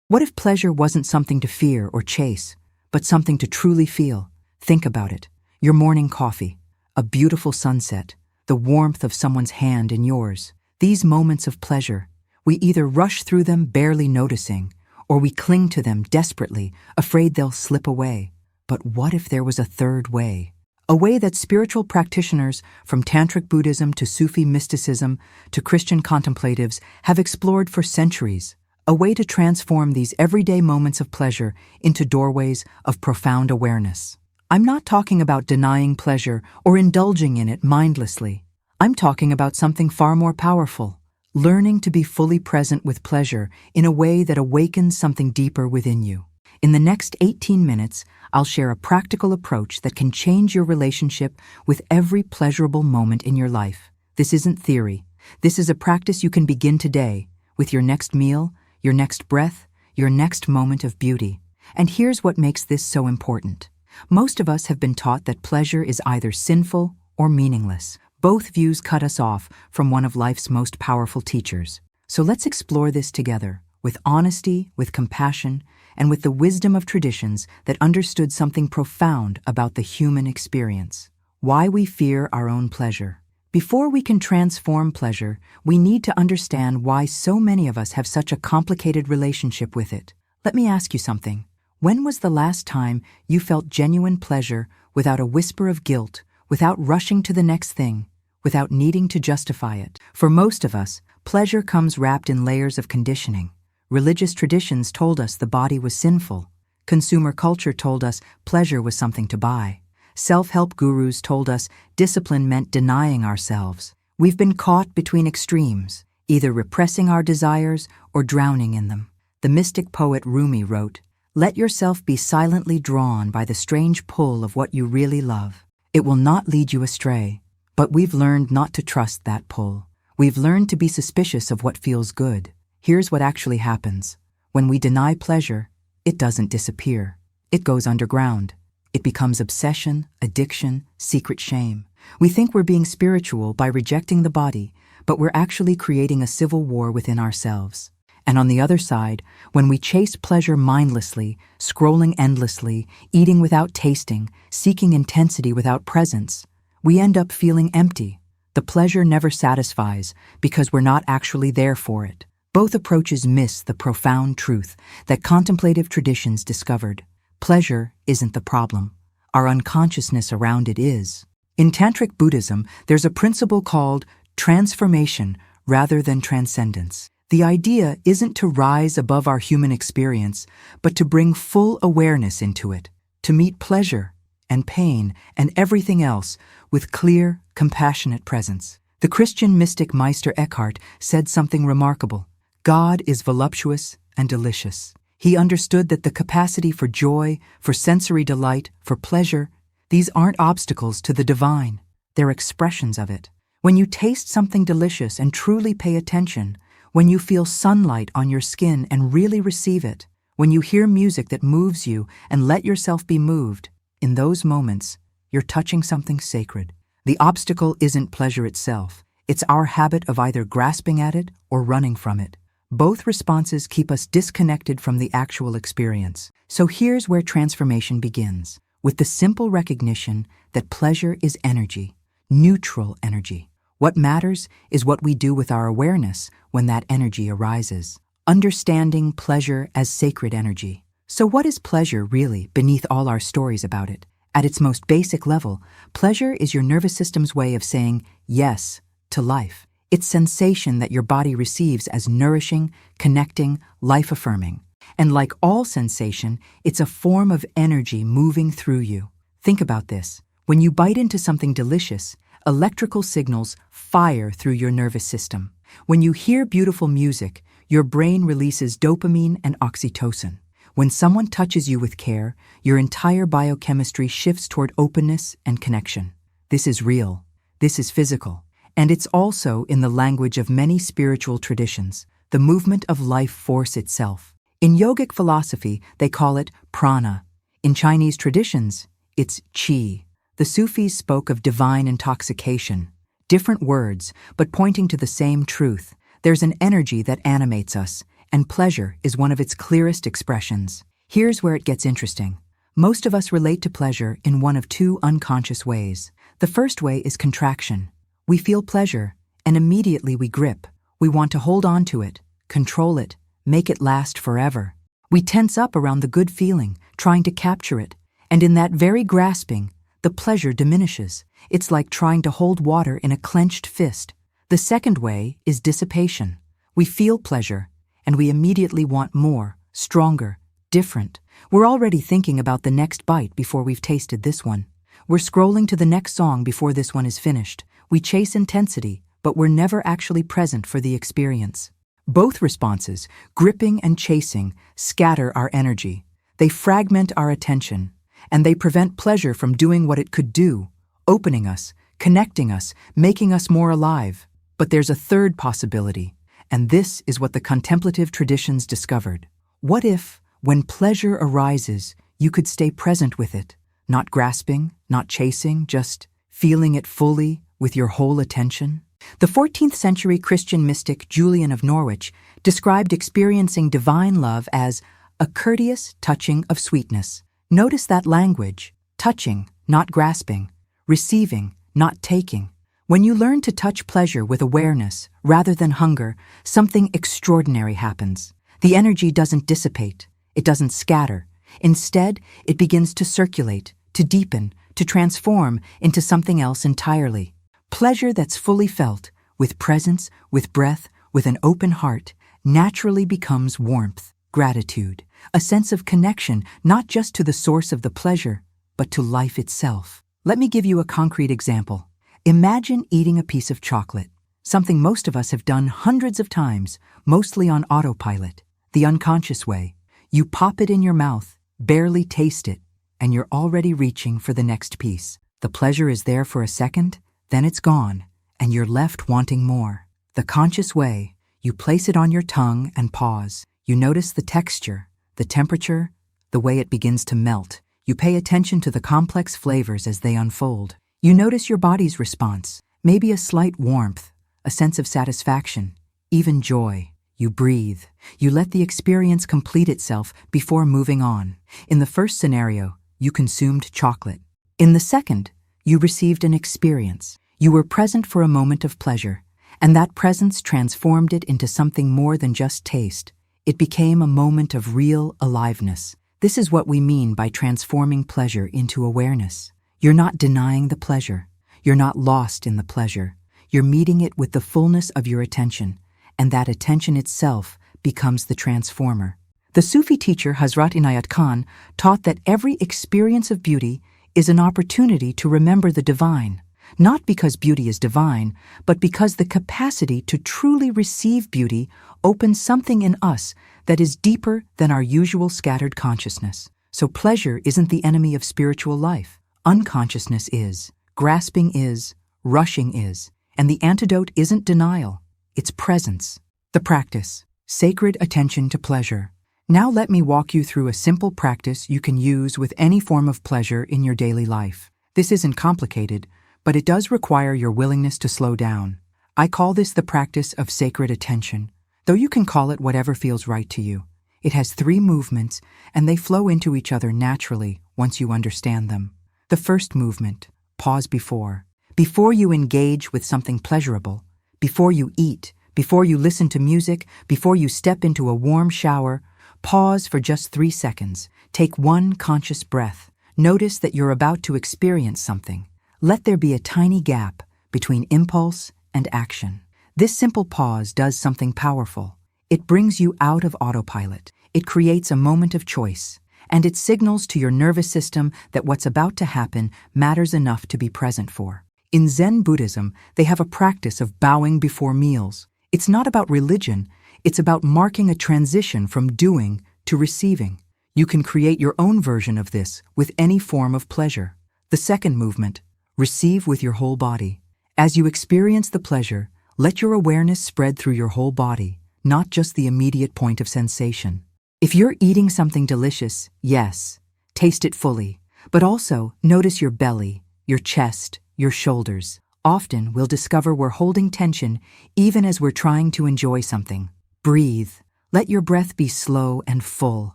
What if pleasure wasn't something to fear or chase, but something to truly feel? Think about it. Your morning coffee, a beautiful sunset, the warmth of someone's hand in yours. These moments of pleasure, we either rush through them barely noticing, or we cling to them desperately, afraid they'll slip away. But what if there was a third way? A way that spiritual practitioners, from Tantric Buddhism to Sufi mysticism to Christian contemplatives, have explored for centuries. A way to transform these everyday moments of pleasure into doorways of profound awareness. I'm not talking about denying pleasure or indulging in it mindlessly. I'm talking about something far more powerful. Learning to be fully present with pleasure in a way that awakens something deeper within you. In the next 18 minutes, I'll share a practical approach that can change your relationship with every pleasurable moment in your life. This isn't theory. This is a practice you can begin today, with your next meal, your next breath, your next moment of beauty. And here's what makes this so important. Most of us have been taught that pleasure is either sinful or meaningless. Both views cut us off from one of life's most powerful teachers. So let's explore this together, with honesty, with compassion, and with the wisdom of traditions that understood something profound about the human experience. Why we fear our own pleasure. Before we can transform pleasure, we need to understand why so many of us have such a complicated relationship with it. Let me ask you something. When was the last time you felt genuine pleasure without a whisper of guilt, without rushing to the next thing, without needing to justify it? For most of us, pleasure comes wrapped in layers of conditioning. Religious traditions told us the body was sinful. Consumer culture told us pleasure was something to buy. Self-help gurus told us discipline meant denying ourselves. We've been caught between extremes, either repressing our desires or drowning in them. The mystic poet Rumi wrote, "Let yourself be silently drawn by the strange pull of what you really love. It will not lead you astray." But we've learned not to trust that pull. We've learned to be suspicious of what feels good. Here's what actually happens. When we deny pleasure, it doesn't disappear. It goes underground. It becomes obsession, addiction, secret shame. We think we're being spiritual by rejecting the body, but we're actually creating a civil war within ourselves. And on the other side, when we chase pleasure mindlessly, scrolling endlessly, eating without tasting, seeking intensity without presence, we end up feeling empty. The pleasure never satisfies because we're not actually there for it. Both approaches miss the profound truth that contemplative traditions discovered. Pleasure isn't the problem. Our unconsciousness around it is. In Tantric Buddhism, there's a principle called transformation rather than transcendence. The idea isn't to rise above our human experience, but to bring full awareness into it, to meet pleasure and pain and everything else with clear, compassionate presence. The Christian mystic Meister Eckhart said something remarkable. God is voluptuous and delicious. He understood that the capacity for joy, for sensory delight, for pleasure, these aren't obstacles to the divine. They're expressions of it. When you taste something delicious and truly pay attention, when you feel sunlight on your skin and really receive it, when you hear music that moves you and let yourself be moved, in those moments, you're touching something sacred. The obstacle isn't pleasure itself. It's our habit of either grasping at it or running from it. Both responses keep us disconnected from the actual experience. So here's where transformation begins, with the simple recognition that pleasure is energy, neutral energy. What matters is what we do with our awareness when that energy arises. Understanding pleasure as sacred energy. So what is pleasure really beneath all our stories about it? At its most basic level, pleasure is your nervous system's way of saying yes to life. It's sensation that your body receives as nourishing, connecting, life-affirming. And like all sensation, it's a form of energy moving through you. Think about this. When you bite into something delicious, electrical signals fire through your nervous system. When you hear beautiful music, your brain releases dopamine and oxytocin. When someone touches you with care, your entire biochemistry shifts toward openness and connection. This is real. This is physical. And it's also in the language of many spiritual traditions, the movement of life force itself. In yogic philosophy, they call it prana. In Chinese traditions, it's qi. The Sufis spoke of divine intoxication. Different words, but pointing to the same truth. There's an energy that animates us, and pleasure is one of its clearest expressions. Here's where it gets interesting. Most of us relate to pleasure in one of two unconscious ways. The first way is contraction. We feel pleasure, and immediately we grip. We want to hold on to it, control it, make it last forever. We tense up around the good feeling, trying to capture it, and in that very grasping, the pleasure diminishes. It's like trying to hold water in a clenched fist. The second way is dissipation. We feel pleasure, and we immediately want more, stronger, different. We're already thinking about the next bite before we've tasted this one. We're scrolling to the next song before this one is finished. We chase intensity, but we're never actually present for the experience. Both responses, gripping and chasing, scatter our energy. They fragment our attention, and they prevent pleasure from doing what it could do, opening us, connecting us, making us more alive. But there's a third possibility, and this is what the contemplative traditions discovered. What if, when pleasure arises, you could stay present with it, not grasping, not chasing, just feeling it fully with your whole attention? The 14th century Christian mystic Julian of Norwich described experiencing divine love as a courteous touching of sweetness. Notice that language: touching, not grasping; receiving, not taking. When you learn to touch pleasure with awareness rather than hunger, something extraordinary happens. The energy doesn't dissipate. It doesn't scatter. Instead, it begins to circulate, to deepen, to transform into something else entirely. Pleasure that's fully felt, with presence, with breath, with an open heart, naturally becomes warmth, gratitude, a sense of connection not just to the source of the pleasure, but to life itself. Let me give you a concrete example. Imagine eating a piece of chocolate, something most of us have done hundreds of times, mostly on autopilot, the unconscious way. You pop it in your mouth, barely taste it, and you're already reaching for the next piece. The pleasure is there for a second, then it's gone, and you're left wanting more. The conscious way, you place it on your tongue and pause. You notice the texture, the temperature, the way it begins to melt. You pay attention to the complex flavors as they unfold. You notice your body's response, maybe a slight warmth, a sense of satisfaction, even joy. You breathe. You let the experience complete itself before moving on. In the first scenario, you consumed chocolate. In the second, you received an experience. You were present for a moment of pleasure, and that presence transformed it into something more than just taste. It became a moment of real aliveness. This is what we mean by transforming pleasure into awareness. You're not denying the pleasure. You're not lost in the pleasure. You're meeting it with the fullness of your attention, and that attention itself becomes the transformer. The Sufi teacher Hazrat Inayat Khan taught that every experience of beauty is an opportunity to remember the divine, not because beauty is divine, but because the capacity to truly receive beauty opens something in us that is deeper than our usual scattered consciousness. So pleasure isn't the enemy of spiritual life. Unconsciousness is, grasping is, rushing is, and the antidote isn't denial, it's presence. The practice: sacred attention to pleasure. Now let me walk you through a simple practice you can use with any form of pleasure in your daily life. This isn't complicated, but it does require your willingness to slow down. I call this the practice of sacred attention, though you can call it whatever feels right to you. It has 3 movements, and they flow into each other naturally once you understand them. The first movement: pause before. Before you engage with something pleasurable, before you eat, before you listen to music, before you step into a warm shower, pause for just 3 seconds. Take one conscious breath. Notice that you're about to experience something. Let there be a tiny gap between impulse and action. This simple pause does something powerful. It brings you out of autopilot. It creates a moment of choice, and it signals to your nervous system that what's about to happen matters enough to be present for. In Zen Buddhism, they have a practice of bowing before meals. It's not about religion, it's about marking a transition from doing to receiving. You can create your own version of this with any form of pleasure. The second movement: receive with your whole body. As you experience the pleasure, let your awareness spread through your whole body, not just the immediate point of sensation. If you're eating something delicious, yes, taste it fully, but also notice your belly, your chest, your shoulders. Often we'll discover we're holding tension even as we're trying to enjoy something. Breathe. Let your breath be slow and full.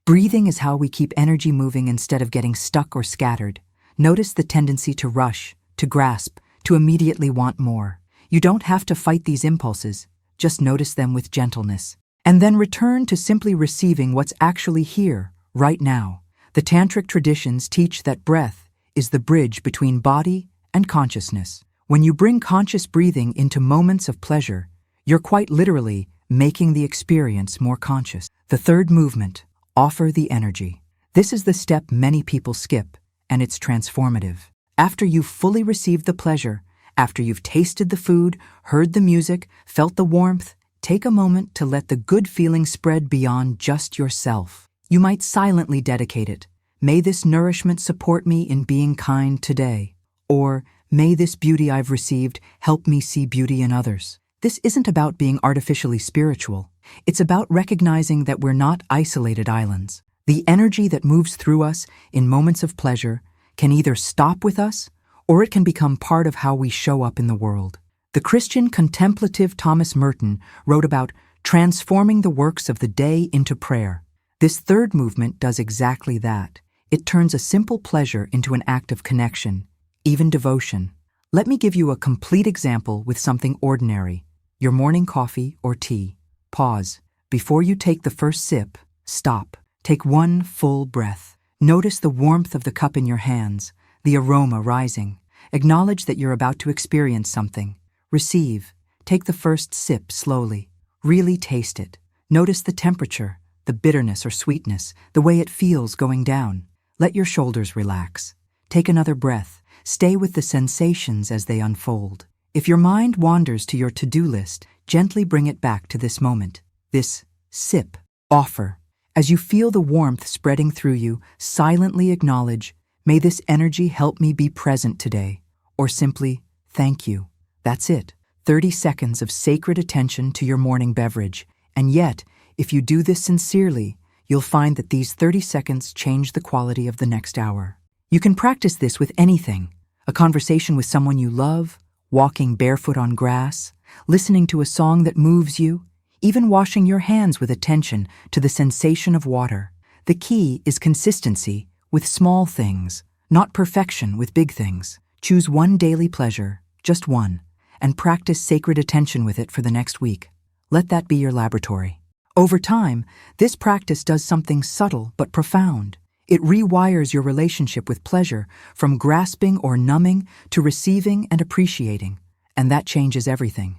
Breathing is how we keep energy moving instead of getting stuck or scattered. Notice the tendency to rush, to grasp, to immediately want more. You don't have to fight these impulses, just notice them with gentleness. And then return to simply receiving what's actually here, right now. The Tantric traditions teach that breath is the bridge between body and consciousness. When you bring conscious breathing into moments of pleasure, you're quite literally making the experience more conscious. The third movement, offer the energy. This is the step many people skip, and it's transformative. After you've fully received the pleasure, after you've tasted the food, heard the music, felt the warmth, take a moment to let the good feeling spread beyond just yourself. You might silently dedicate it. May this nourishment support me in being kind today. Or, may this beauty I've received help me see beauty in others. This isn't about being artificially spiritual. It's about recognizing that we're not isolated islands. The energy that moves through us in moments of pleasure can either stop with us, or it can become part of how we show up in the world. The Christian contemplative Thomas Merton wrote about transforming the works of the day into prayer. This third movement does exactly that. It turns a simple pleasure into an act of connection, even devotion. Let me give you a complete example with something ordinary. Your morning coffee or tea. Pause. Before you take the first sip, stop. Take one full breath. Notice the warmth of the cup in your hands, the aroma rising. Acknowledge that you're about to experience something. Receive. Take the first sip slowly. Really taste it. Notice the temperature, the bitterness or sweetness, the way it feels going down. Let your shoulders relax. Take another breath. Stay with the sensations as they unfold. If your mind wanders to your to-do list, gently bring it back to this moment. This sip, offer. As you feel the warmth spreading through you, silently acknowledge, may this energy help me be present today. Or simply, thank you. That's it. 30 seconds of sacred attention to your morning beverage. And yet, if you do this sincerely, you'll find that these 30 seconds change the quality of the next hour. You can practice this with anything. A conversation with someone you love, walking barefoot on grass, listening to a song that moves you, even washing your hands with attention to the sensation of water. The key is consistency with small things, not perfection with big things. Choose one daily pleasure, just one, and practice sacred attention with it for the next week. Let that be your laboratory. Over time, this practice does something subtle but profound. It rewires your relationship with pleasure from grasping or numbing to receiving and appreciating, and that changes everything.